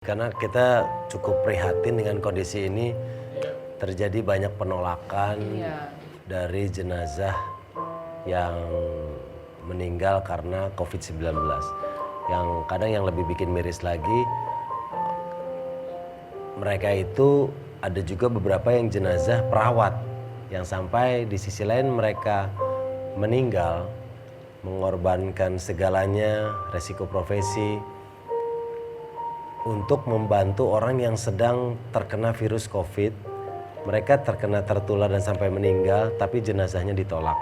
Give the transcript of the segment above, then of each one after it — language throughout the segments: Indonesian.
Karena kita cukup prihatin dengan kondisi ini, terjadi banyak penolakan dari jenazah yang meninggal karena COVID-19. Yang kadang yang lebih bikin miris lagi, mereka itu ada juga beberapa yang jenazah perawat, yang sampai di sisi lain mereka meninggal, mengorbankan segalanya, resiko profesi, untuk membantu orang yang sedang terkena virus COVID. Mereka terkena tertular dan sampai meninggal, tapi jenazahnya ditolak.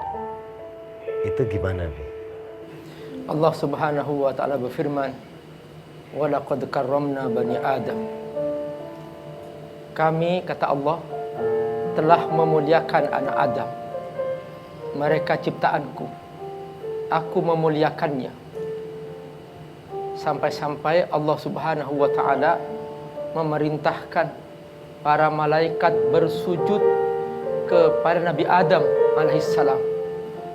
Itu gimana, Bi? Allah Subhanahu wa taala berfirman, "Wa laqad karramna bani Adam." Kami, kata Allah, telah memuliakan anak Adam. Mereka ciptaanku. Aku memuliakannya. Sampai-sampai Allah Subhanahu wa taala memerintahkan para malaikat bersujud kepada Nabi Adam alaihissalam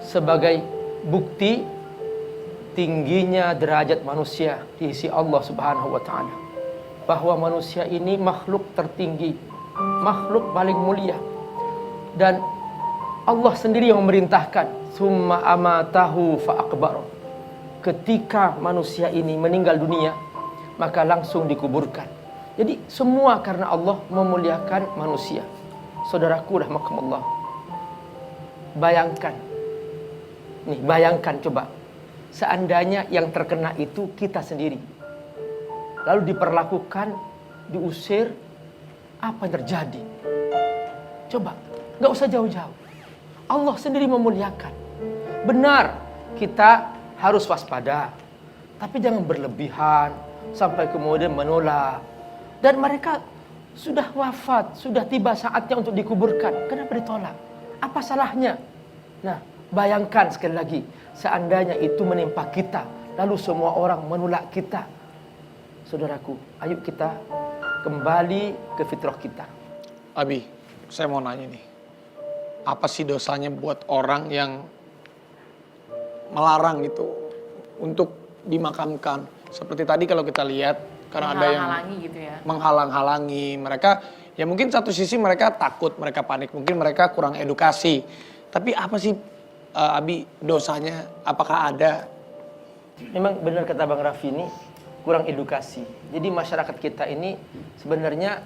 sebagai bukti tingginya derajat manusia di sisi Allah Subhanahu wa taala, bahwa manusia ini makhluk tertinggi, makhluk paling mulia, dan Allah sendiri yang memerintahkan, summa amatahu fa aqbara. Ketika manusia ini meninggal dunia, maka langsung dikuburkan. Jadi semua karena Allah memuliakan manusia. Saudaraku rahimakumullah, bayangkan nih, bayangkan coba, seandainya yang terkena itu kita sendiri, lalu diperlakukan, diusir, apa yang terjadi? Coba, gak usah jauh-jauh, Allah sendiri memuliakan. Benar, kita harus waspada, tapi jangan berlebihan sampai kemudian menolak. Dan mereka sudah wafat, sudah tiba saatnya untuk dikuburkan. Kenapa ditolak? Apa salahnya? Nah, bayangkan sekali lagi, seandainya itu menimpa kita, lalu semua orang menolak kita. Saudaraku, ayo kita kembali ke fitrah kita. Abi, saya mau nanya nih, apa sih dosanya buat orang yang melarang itu untuk dimakamkan? Seperti tadi kalau kita lihat, karena ada yang gitu ya, menghalang-halangi mereka, ya mungkin satu sisi mereka takut, mereka panik, mungkin mereka kurang edukasi. Tapi apa sih Abi dosanya? Apakah ada? Memang benar kata Bang Raffi, ini kurang edukasi. Jadi masyarakat kita ini sebenarnya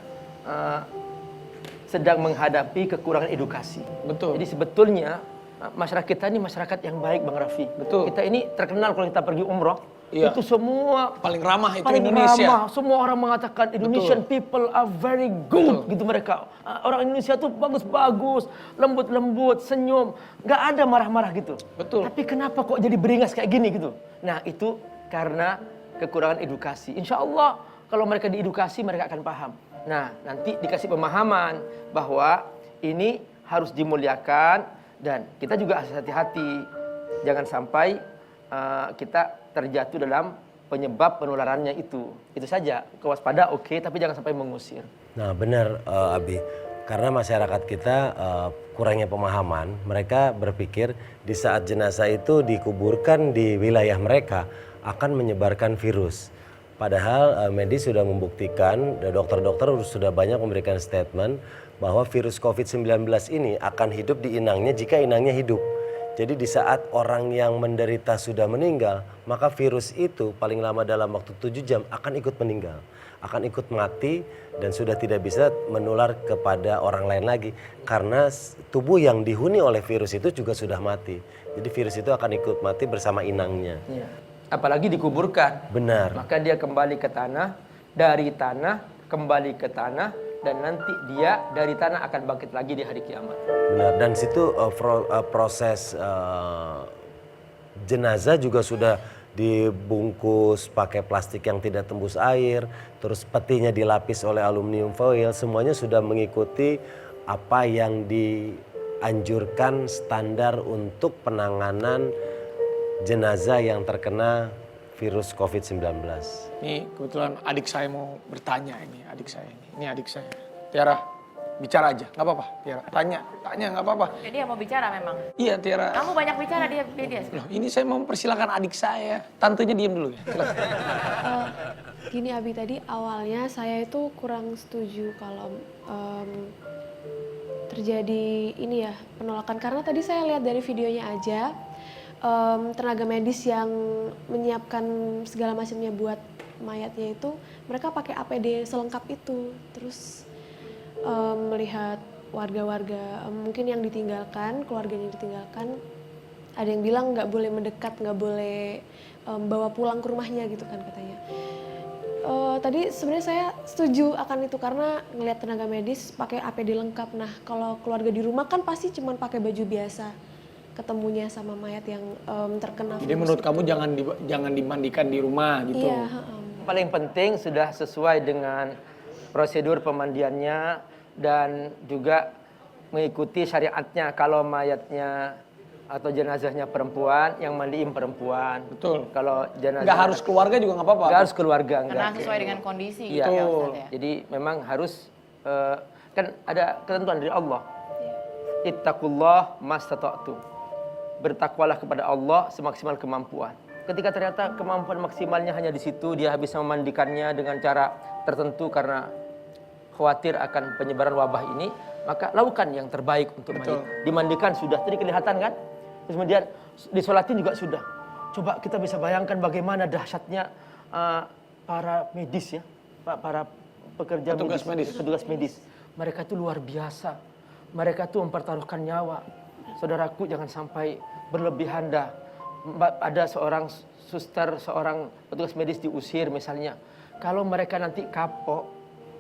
sedang menghadapi kekurangan edukasi. Betul. Jadi sebetulnya masyarakat kita ini masyarakat yang baik, Bang Raffi. Betul. Kita ini terkenal kalau kita pergi umroh, iya, itu semua paling ramah itu paling Indonesia. Ramah. Semua orang mengatakan Indonesian people are very good. Betul. Gitu mereka. Orang Indonesia tuh bagus-bagus, lembut-lembut, senyum, nggak ada marah-marah gitu. Betul. Tapi kenapa kok jadi beringas kayak gini gitu? Nah, itu karena kekurangan edukasi. Insya Allah kalau mereka diedukasi, mereka akan paham. Nah, nanti dikasih pemahaman bahwa ini harus dimuliakan. Dan kita juga harus hati-hati, jangan sampai kita terjatuh dalam penyebab penularannya itu. Itu saja, kewaspada oke, tapi jangan sampai mengusir. Nah benar, Abi, karena masyarakat kita kurangnya pemahaman, mereka berpikir di saat jenazah itu dikuburkan di wilayah mereka akan menyebarkan virus. Padahal medis sudah membuktikan, dokter-dokter sudah banyak memberikan statement bahwa virus COVID-19 ini akan hidup di inangnya jika inangnya hidup. Jadi di saat orang yang menderita sudah meninggal, maka virus itu paling lama dalam waktu 7 jam akan ikut meninggal. Akan ikut mati dan sudah tidak bisa menular kepada orang lain lagi. Karena tubuh yang dihuni oleh virus itu juga sudah mati. Jadi virus itu akan ikut mati bersama inangnya. Ya. Apalagi dikuburkan. Benar. Maka dia kembali ke tanah, dari tanah kembali ke tanah, dan nanti dia dari tanah akan bangkit lagi di hari kiamat. Benar, dan situ proses jenazah juga sudah dibungkus pakai plastik yang tidak tembus air, terus petinya dilapis oleh aluminium foil, semuanya sudah mengikuti apa yang dianjurkan standar untuk penanganan jenazah yang terkena virus COVID-19. Nih kebetulan adik saya mau bertanya ini, adik saya ini adik saya. Tiara, bicara aja, nggak apa-apa. Tiara, tanya nggak apa-apa. Jadi dia mau bicara memang. Iya Tiara. Kamu banyak bicara dia. Loh, ini saya mau mempersilahkan adik saya. Tantenya diem dulu ya. Silakan. Gini Abi, tadi awalnya saya itu kurang setuju kalau terjadi ini ya penolakan, karena tadi saya lihat dari videonya aja tenaga medis yang menyiapkan segala macamnya buat mayatnya itu mereka pakai APD selengkap itu, terus melihat warga-warga mungkin yang ditinggalkan, keluarganya yang ditinggalkan, ada yang bilang nggak boleh mendekat, nggak boleh bawa pulang ke rumahnya gitu kan katanya. Tadi sebenarnya saya setuju akan itu karena ngelihat tenaga medis pakai APD lengkap. Nah kalau keluarga di rumah kan pasti cuma pakai baju biasa ketemunya sama mayat yang terkena Jadi virus menurut itu. kamu jangan dimandikan di rumah gitu. Iya. Paling penting sudah sesuai dengan prosedur pemandiannya dan juga mengikuti syariatnya. Kalau mayatnya atau jenazahnya perempuan, yang mandiin perempuan. Betul. Kalau jenazah Nggak harus keluarga juga nggak apa-apa. nggak harus keluarga, Karena enggak. sesuai dengan kondisi Iya. gitu ya Ustaz ya. Jadi memang harus kan ada ketentuan dari Allah. Ittaqullah mastata'tum. Bertakwalah kepada Allah semaksimal kemampuan. Ketika ternyata kemampuan maksimalnya hanya di situ, dia bisa memandikannya dengan cara tertentu karena khawatir akan penyebaran wabah ini, maka lakukan yang terbaik untuk mayat. Dimandikan sudah, tadi kelihatan kan? Terus kemudian disolatin juga sudah. Coba kita bisa bayangkan bagaimana dahsyatnya para medis ya, para pekerja petugas medis. Mereka itu luar biasa. Mereka itu mempertaruhkan nyawa. Saudaraku, jangan sampai berlebihan dah. Ada seorang suster, seorang petugas medis diusir misalnya. Kalau mereka nanti kapok,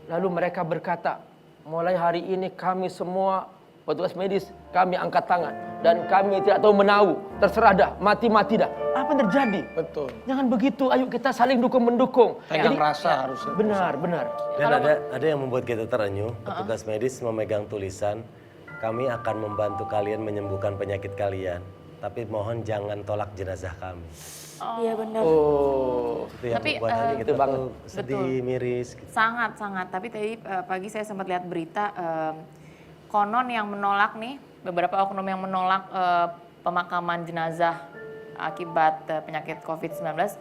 lalu mereka berkata, mulai hari ini kami semua petugas medis, kami angkat tangan. Dan kami tidak tahu menahu, terserah dah, mati-mati dah. Apa yang terjadi? Betul. Jangan begitu, ayo kita saling dukung-mendukung. Pegang rasa harusnya. Benar. Dan ada yang membuat kita terenyuh, petugas medis memegang tulisan, kami akan membantu kalian menyembuhkan penyakit kalian, tapi mohon jangan tolak jenazah kami. Iya benar. Oh, Itu yang Tapi, membuat hati kita itu banget. tuh sedih, miris. Gitu. Sangat. Tapi tadi pagi saya sempat lihat berita konon yang menolak nih, beberapa oknum yang menolak pemakaman jenazah akibat penyakit COVID-19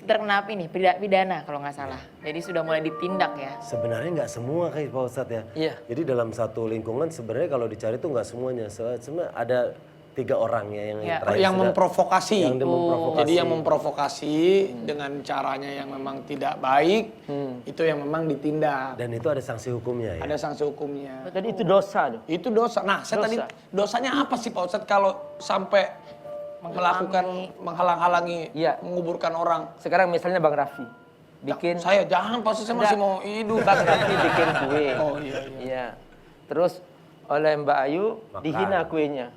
terkena ini pidana kalau nggak salah. Jadi sudah mulai ditindak ya. Sebenarnya nggak semua kayak Pak Ustadz ya. Iya. Jadi dalam satu lingkungan sebenarnya kalau dicari tuh nggak semuanya. Sebenarnya ada 3 orang ya yang Iya. terakhir Yang sudah- memprovokasi. Yang memprovokasi. Jadi yang memprovokasi dengan caranya yang memang tidak baik, itu yang memang ditindak. Dan itu ada sanksi hukumnya ya. Ada sanksi hukumnya. tadi itu dosa tuh. Itu dosa. Nah, saya tadi Dosa. dosanya apa sih Pak Ustadz kalau sampai melakukan menghalang-halangi Iya. menguburkan orang? Sekarang misalnya Bang Raffi bikin Saya jangan, Pak Ustadz, saya masih mau hidup. Bang Raffi bikin kue. Oh iya. Iya. Terus oleh Mbak Ayu Makan. dihina kuenya.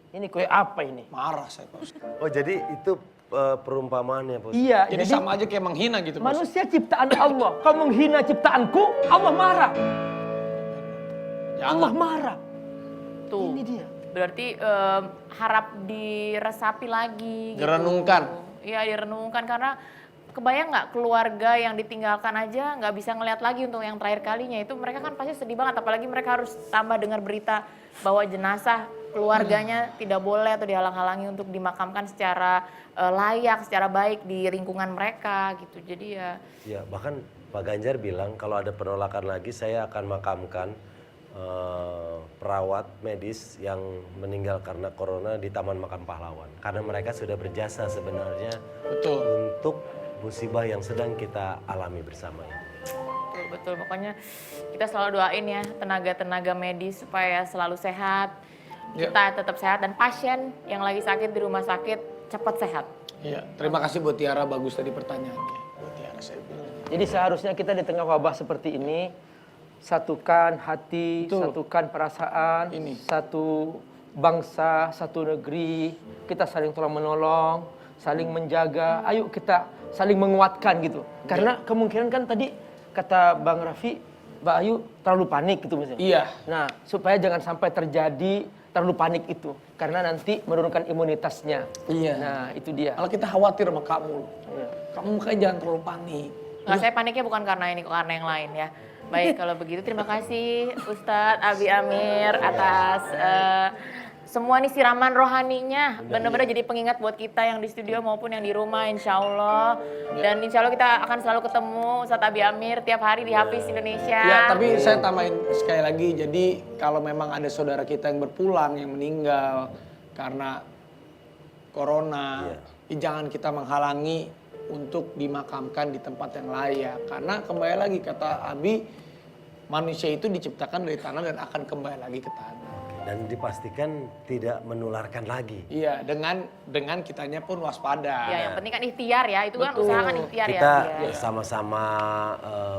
Ini kue apa ini? Marah saya Pak Ustadz. Oh jadi itu perumpamaannya Pak Ustadz. Iya, Jadi sama aja kayak menghina gitu Pak Ustadz. manusia ciptaan Allah. Kau menghina ciptaanku, Allah marah. Allah Jangan. marah. Tuh. Ini dia. Berarti harap diresapi lagi. Gitu. Direnungkan. Iya direnungkan karena kebayang nggak keluarga yang ditinggalkan aja nggak bisa ngeliat lagi untuk yang terakhir kalinya itu mereka kan pasti sedih banget apalagi mereka harus tambah dengar berita bahwa jenazah keluarganya tidak boleh atau dihalang-halangi untuk dimakamkan secara layak, secara baik di lingkungan mereka gitu. Jadi ya Ya bahkan Pak Ganjar bilang kalau ada penolakan lagi saya akan makamkan perawat medis yang meninggal karena corona di Taman Makam Pahlawan. Karena mereka sudah berjasa sebenarnya Betul. untuk musibah yang sedang kita alami bersama ini. betul pokoknya kita selalu doain ya tenaga-tenaga medis supaya selalu sehat. Ya. Kita tetap sehat dan pasien yang lagi sakit di rumah sakit cepat sehat. Iya. Terima kasih buat Tiara, bagus tadi pertanyaannya. Buat Tiara saya bilang. Jadi seharusnya kita di tengah wabah seperti ini satukan hati, Betul. satukan perasaan, Ini. satu bangsa, satu negeri, kita saling tolong menolong, saling menjaga. Ayo kita saling menguatkan gitu. Karena kemungkinan kan tadi kata Bang Raffi, Mbak Ayu terlalu panik gitu misalnya. Iya. Nah, supaya jangan sampai terjadi terlalu panik itu karena nanti menurunkan imunitasnya. Iya. Nah, itu dia. Kalau kita khawatir sama kamu, Iya. kamu makanya jangan terlalu panik. Nggak, saya paniknya bukan karena ini kok, karena yang lain ya. Baik, kalau begitu terima kasih Ustadz Abi Amir atas semua nih siraman rohaninya. Benar-benar jadi pengingat buat kita yang di studio maupun yang di rumah, insya Allah. Dan insya Allah kita akan selalu ketemu Ustadz Abi Amir tiap hari di Hafiz Indonesia. Ya, tapi saya tambahin sekali lagi, jadi kalau memang ada saudara kita yang berpulang, yang meninggal karena corona, ya jangan kita menghalangi untuk dimakamkan di tempat yang layak. Karena kembali lagi kata Abi, manusia itu diciptakan dari tanah dan akan kembali lagi ke tanah. Dan dipastikan tidak menularkan lagi. Iya, dengan kitanya pun waspada. Ya, yang penting kan ikhtiar ya, itu kan Betul. usahakan ikhtiar Kita ya. sama-sama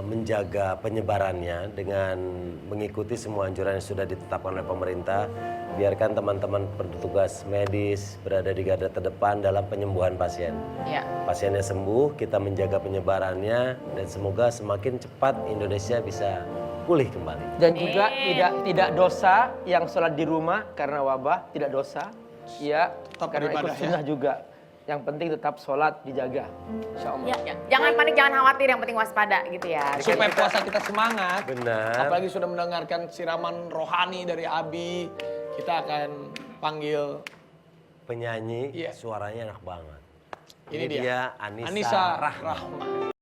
menjaga penyebarannya dengan mengikuti semua anjuran yang sudah ditetapkan oleh pemerintah. Biarkan teman-teman petugas medis berada di garda terdepan dalam penyembuhan pasien. Ya. Pasiennya sembuh, kita menjaga penyebarannya dan semoga semakin cepat Indonesia bisa pulih kembali. Dan juga tidak dosa yang sholat di rumah karena wabah, tidak dosa. Ya, Tetap karena ikut beribadah ya. sunnah juga. Yang penting tetap sholat dijaga. Insya Allah. Ya, jangan panik, jangan khawatir, yang penting waspada gitu ya. Supaya puasa kita semangat. Benar. Apalagi sudah mendengarkan siraman rohani dari Abi, kita akan panggil Penyanyi Iya. suaranya enak banget. ini dia Anissa Anissa Rahma. Rahma.